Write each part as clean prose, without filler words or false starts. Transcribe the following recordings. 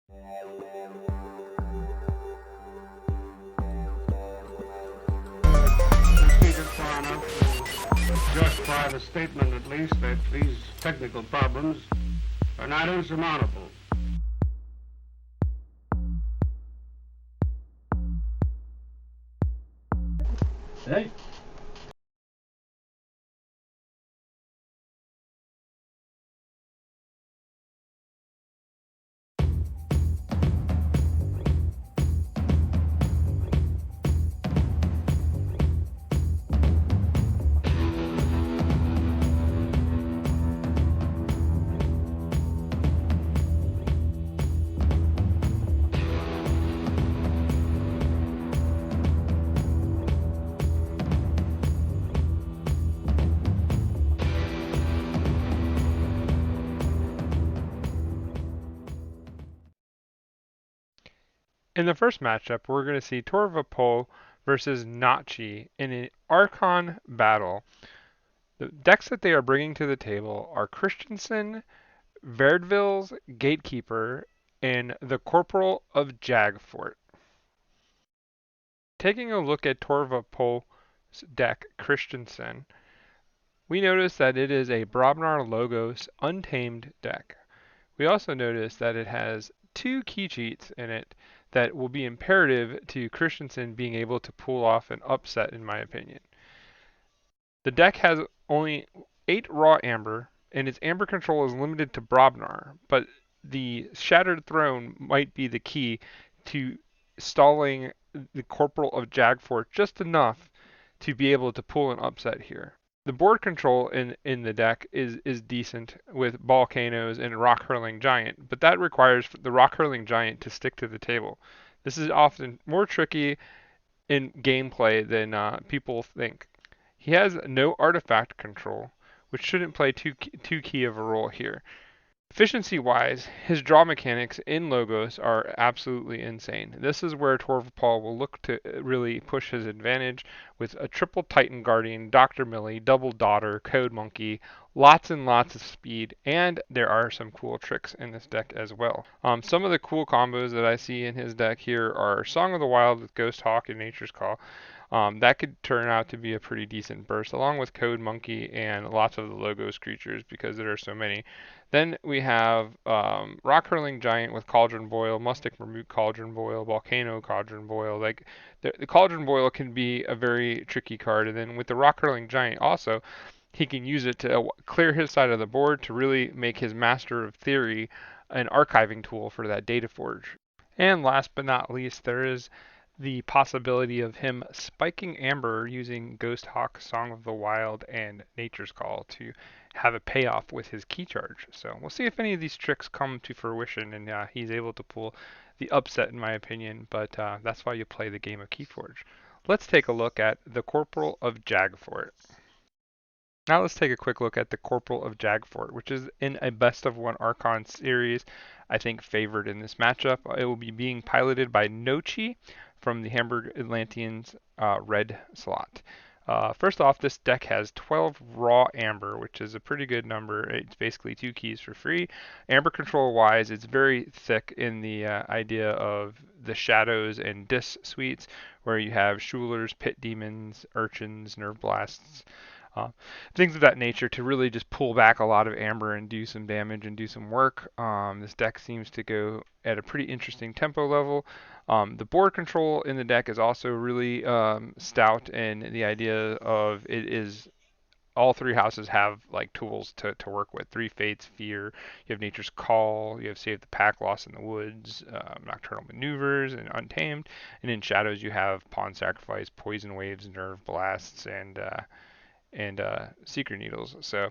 Proceeded far enough to justify the statement, at least, that these technical problems are not insurmountable. Hey. In the first matchup, we're going to see Torvapol versus Nachi in an Archon battle. The decks that they are bringing to the table are Christensen, Verdville's Gatekeeper, and the Corporal of Jagfort. Taking a look at Torvapol's deck, Christensen, we notice that it is a Brobnar Logos Untamed deck. We also notice that it has two key cheats in it that will be imperative to Christensen being able to pull off an upset, in my opinion. The deck has only 8 raw amber, and its amber control is limited to Brobnar, but the Shattered Throne might be the key to stalling the Corporal of Jagfort just enough to be able to pull an upset here. The board control in the deck is decent with Volcanoes and Rock Hurling Giant, but that requires the Rock Hurling Giant to stick to the table. This is often more tricky in gameplay than people think. He has no artifact control, which shouldn't play too key of a role here. Efficiency-wise, his draw mechanics in Logos are absolutely insane. This is where Torvapol will look to really push his advantage with a triple Titan Guardian, Dr. Millie, double Daughter, Code Monkey, lots and lots of speed, and there are some cool tricks in this deck as well. Some of the cool combos that I see in his deck here are Song of the Wild with Ghost Hawk and Nature's Call. That could turn out to be a pretty decent burst, along with Code Monkey and lots of the Logos creatures because there are so many. Then we have Rock Hurling Giant with Cauldron Boil, Mustic Mammut Cauldron Boil, Volcano Cauldron Boil. Like the Cauldron Boil can be a very tricky card, and then with the Rock Hurling Giant also, he can use it to clear his side of the board to really make his Master of Theory an archiving tool for that Data Forge. And last but not least, there is the possibility of him spiking Amber using Ghost Hawk, Song of the Wild, and Nature's Call to have a payoff with his key charge. So we'll see if any of these tricks come to fruition and he's able to pull the upset, in my opinion. But that's why you play the game of Keyforge. Let's take a look at the Corporal of Jagfort. Now let's take a quick look at the Corporal of Jagfort, which is in a best of one Archon series, I think favored in this matchup. It will be being piloted by Nochi from the Hamburg Atlanteans red slot. First off, this deck has 12 raw amber, which is a pretty good number. It's basically 2 keys for free. Amber control wise, it's very thick in the idea of the shadows and dis suites, where you have Schulers, Pit Demons, Urchins, Nerve Blasts, things of that nature to really just pull back a lot of amber and do some damage and do some work. This deck seems to go at a pretty interesting tempo level. The board control in the deck is also really stout, and the idea of it is all 3 houses have like tools to work with. 3 Fates, Fear, you have Nature's Call, you have Save the Pack, Lost in the Woods, Nocturnal Maneuvers, and Untamed. And in Shadows you have Pawn Sacrifice, Poison Waves, Nerve Blasts, and Secret Needles. So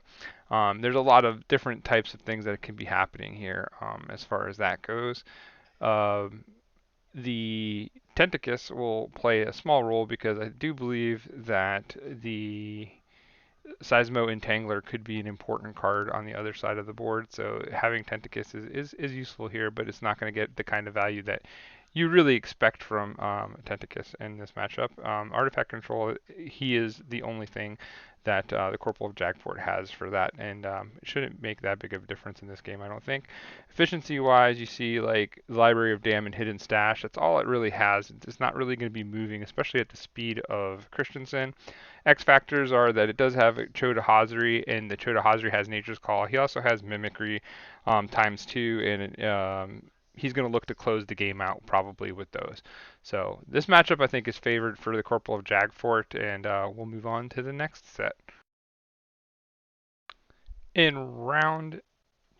there's a lot of different types of things that can be happening here as far as that goes. The Tentacus will play a small role because I do believe that the Seismo Entangler could be an important card on the other side of the board. So having Tentacus is useful here, but it's not going to get the kind of value that you really expect from Tenticus in this matchup. Artifact control, he is the only thing that the Corporal of Jagfort has for that, and it shouldn't make that big of a difference in this game, I don't think. Efficiency-wise, you see like the Library of Damn and Hidden Stash. That's all it really has. It's not really going to be moving, especially at the speed of Christensen. X factors are that it does have Chota Hazari, and the Chota Hazari has Nature's Call. He also has Mimicry ×2, and he's going to look to close the game out probably with those. So this matchup I think is favored for the Corporal of Jagfort, and we'll move on to the next set. In round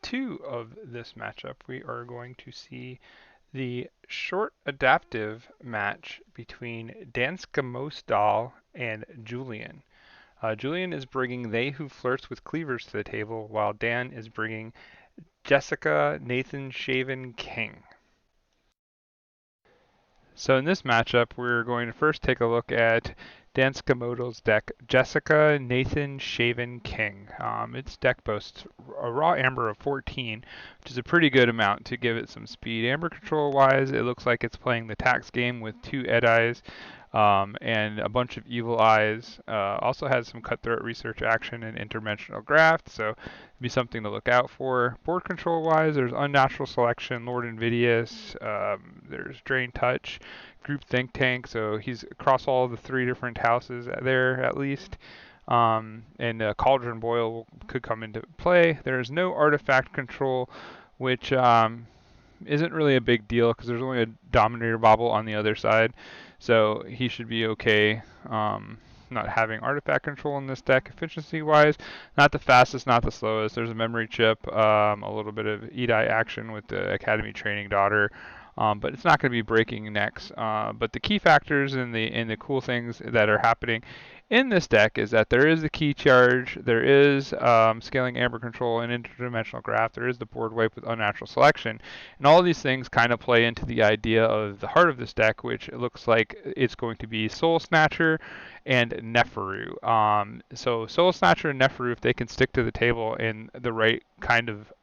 2 of this matchup, we are going to see the short adaptive match between Dan Scamodal and Julian. Julian is bringing They Who Flirts with Cleavers to the table, while Dan is bringing Jessica Nathan Shaven King. So in this matchup, we're going to first take a look at Dan Scamodal's deck, Jessica Nathan Shaven King. Its deck boasts a raw amber of 14, which is a pretty good amount to give it some speed. Amber control wise, it looks like it's playing the tax game with 2 Ed-Eyes and a bunch of Evil Eyes. Also has some Cutthroat Research action and Interdimensional Graft, so it'd be something to look out for. Board control wise, there's Unnatural Selection, Lord Invidious, there's Drain Touch, Group Think Tank, so he's across all the 3 different houses there at least. And Cauldron Boil could come into play. There's no artifact control, which isn't really a big deal because there's only a Dominator Bobble on the other side, so he should be okay not having artifact control in this deck. Efficiency wise, not the fastest, not the slowest. There's a memory chip, a little bit of Edai action with the Academy Training Daughter, but it's not going to be breaking necks. But the key factors and the cool things that are happening in this deck is that there is the key charge, there is scaling amber control and interdimensional graft, there is the board wipe with unnatural selection, and all of these things kind of play into the idea of the heart of this deck, which it looks like it's going to be Soul Snatcher and Neferu. So Soul Snatcher and Neferu, if they can stick to the table in the right kind of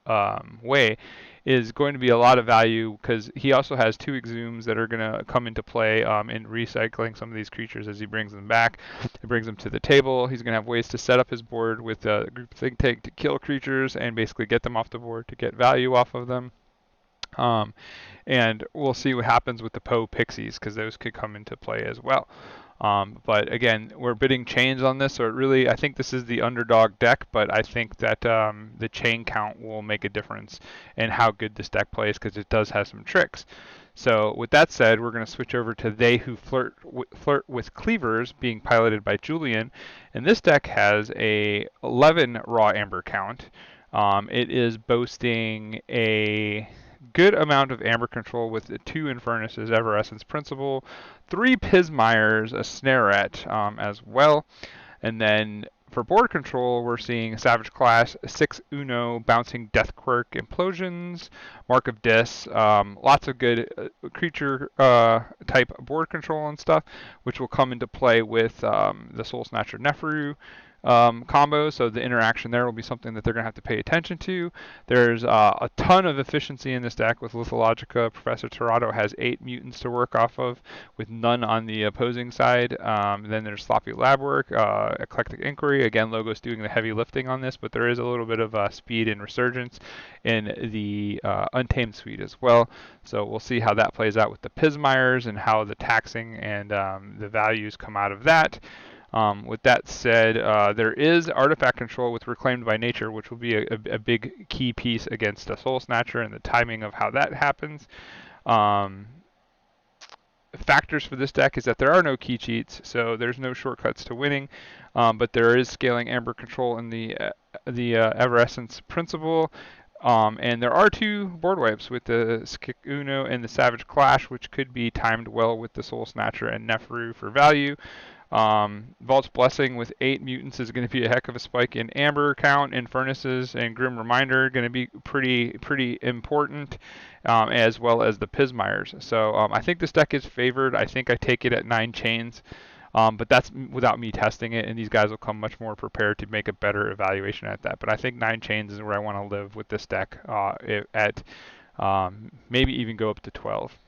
way, is going to be a lot of value because he also has 2 Exhumes that are going to come into play in recycling some of these creatures as he brings them back. He brings them to the table. He's going to have ways to set up his board with a Group Think Tank to kill creatures and basically get them off the board to get value off of them. And we'll see what happens with the Poe Pixies because those could come into play as well. But again, we're bidding chains on this, so I think this is the underdog deck, but I think that the chain count will make a difference in how good this deck plays because it does have some tricks. So with that said, we're going to switch over to They Who Flirt with Cleavers being piloted by Julian, and this deck has a 11 raw amber count. It is boasting a good amount of amber control with the 2 Infernus's, Everessence Principle, 3 Pismires, a Snarette as well. And then for board control, we're seeing Savage Clash, 6 Uno, Bouncing Death Quirk, Implosions, Mark of Dis, lots of good creature type board control and stuff, which will come into play with the Soul Snatcher Neferu combo, so the interaction there will be something that they're going to have to pay attention to. There's a ton of efficiency in this deck with Lithologica. Professor Torado has 8 mutants to work off of, with none on the opposing side. Then there's Sloppy Lab Work, Eclectic Inquiry. Again, Logos doing the heavy lifting on this, but there is a little bit of speed and resurgence in the Untamed suite as well. So we'll see how that plays out with the Pismires and how the taxing and the values come out of that. With that said, there is artifact control with Reclaimed by Nature, which will be a big key piece against a Soul Snatcher and the timing of how that happens. Factors for this deck is that there are no key cheats, so there's no shortcuts to winning, but there is scaling amber control in the Everessence Principle. And there are 2 board wipes with the Skik Uno and the Savage Clash, which could be timed well with the Soul Snatcher and Neferu for value. Vault's Blessing with 8 mutants is going to be a heck of a spike in amber count, and Furnaces and Grim Reminder going to be pretty important, as well as the Pismires. So I think this deck is favored. I think I take it at 9 chains, but that's without me testing it, and these guys will come much more prepared to make a better evaluation at that. But I think 9 chains is where I want to live with this deck at maybe even go up to 12.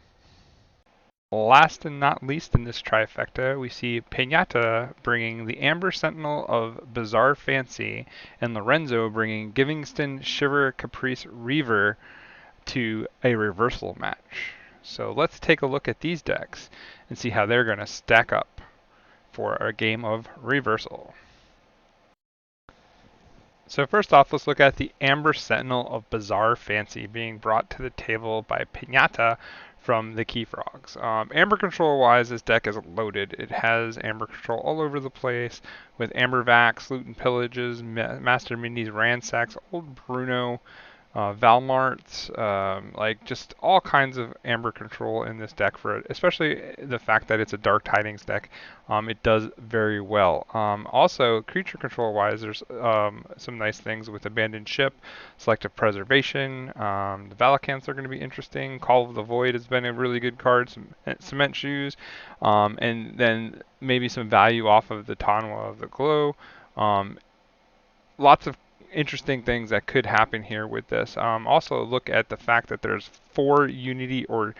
Last and not least in this trifecta, we see Pinata bringing the Amber Sentinel of Bizarre Fancy, and Lorenzo bringing Givingston Shiver Caprice Reaver to a reversal match. So let's take a look at these decks and see how they're going to stack up for a game of reversal. So first off, let's look at the Amber Sentinel of Bizarre Fancy being brought to the table by Pinata from the Key Frogs. Amber control wise, this deck is loaded. It has Amber control all over the place with Amber Vax, Loot and Pillages, Master Minis, Ransacks, Old Bruno, Valmarts, like just all kinds of Amber control in this deck for it, especially the fact that it's a Dark Tidings deck. It does very well. Also, creature control wise, there's some nice things with Abandoned Ship, Selective Preservation. The Valakants are going to be interesting. Call of the Void has been a really good card. Cement Shoes, and then maybe some value off of the Tanwa of the Glow. Lots of interesting things that could happen here with this. Also look at the fact that there's 4 Unity or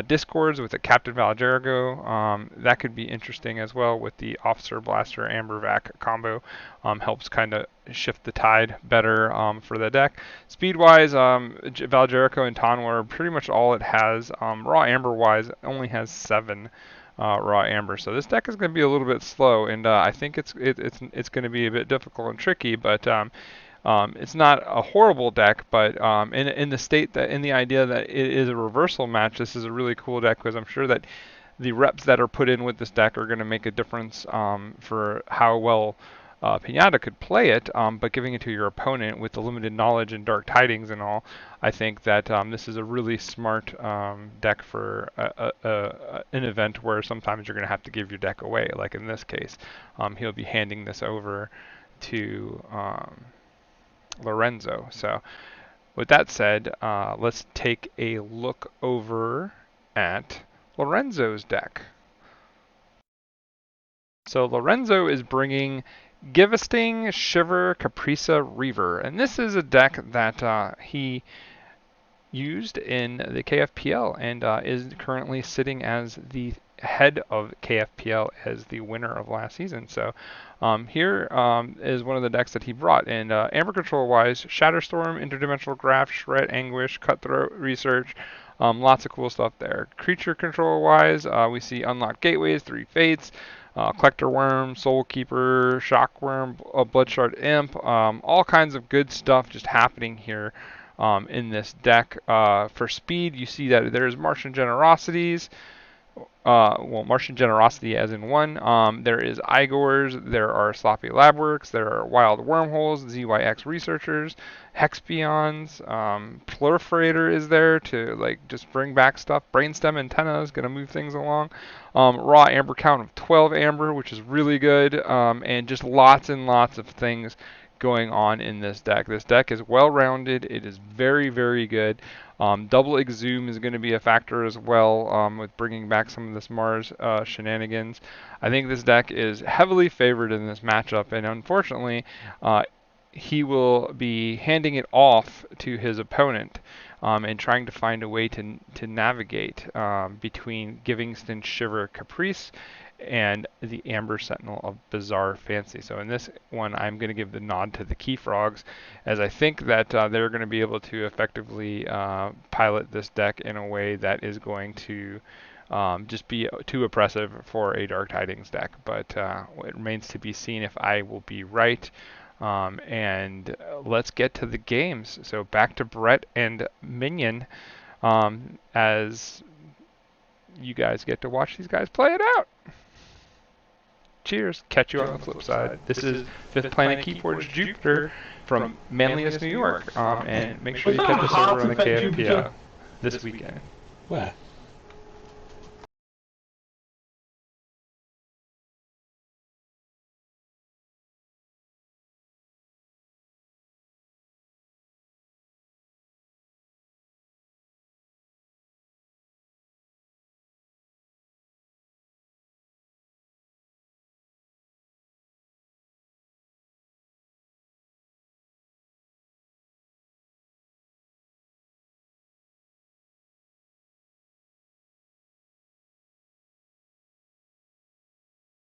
Discords with the Captain Valjergo. That could be interesting as well with the Officer Blaster Amber Vac combo. Helps kind of shift the tide better for the deck. Speed-wise, Valjergo and Tanwa are pretty much all it has. Raw Amber-wise, it only has 7. Raw Amber. So this deck is going to be a little bit slow, and I think it's going to be a bit difficult and tricky. But it's not a horrible deck. But in the state that in the idea that it is a reversal match, this is a really cool deck because I'm sure that the reps that are put in with this deck are going to make a difference for how well Pinata could play it, but giving it to your opponent with the limited knowledge and Dark Tidings and all, I think that this is a really smart deck for an event where sometimes you're going to have to give your deck away, like in this case. He'll be handing this over to Lorenzo. So with that said, let's take a look over at Lorenzo's deck. So Lorenzo is bringing Givingston Shiver Caprica Reaver, and this is a deck that he used in the KFPL and is currently sitting as the head of KFPL as the winner of last season. So here is one of the decks that he brought. And Amber Control wise, Shatterstorm, Interdimensional Graph, Shred Anguish, Cutthroat Research, lots of cool stuff there. Creature control wise, we see Unlocked Gateways, 3 Fates, Collector Worm, Soul Keeper, Shockworm, Bloodshard Imp, all kinds of good stuff just happening here in this deck. For speed, you see that there's Martian Generosities, Martian Generosity as in 1. There is Igors, there are Sloppy Labworks, there are Wild Wormholes, ZYX Researchers, Hexpeons, Proliferator is there to like just bring back stuff. Brainstem Antenna is going to move things along. Raw Amber count of 12 Amber, which is really good, and just lots and lots of things going on in this deck. This deck is well-rounded. It is very, very good. Double Exhume is going to be a factor as well with bringing back some of this Mars shenanigans. I think this deck is heavily favored in this matchup, and unfortunately, he will be handing it off to his opponent and trying to find a way to navigate between Givingston Shiver Caprice and the Amber Sentinel of Bizarre Fancy. So in this one, I'm going to give the nod to the Key Frogs, as I think that they're going to be able to effectively pilot this deck in a way that is going to just be too oppressive for a Dark Tidings deck. But it remains to be seen if I will be right. And let's get to the games. So back to Brett and Minion as you guys get to watch these guys play it out. Cheers. Catch you on the flip side. This is Fifth Planet Keyforge Jupiter from Manlius, New York. And make sure you catch us over on the KFPL this weekend. Where?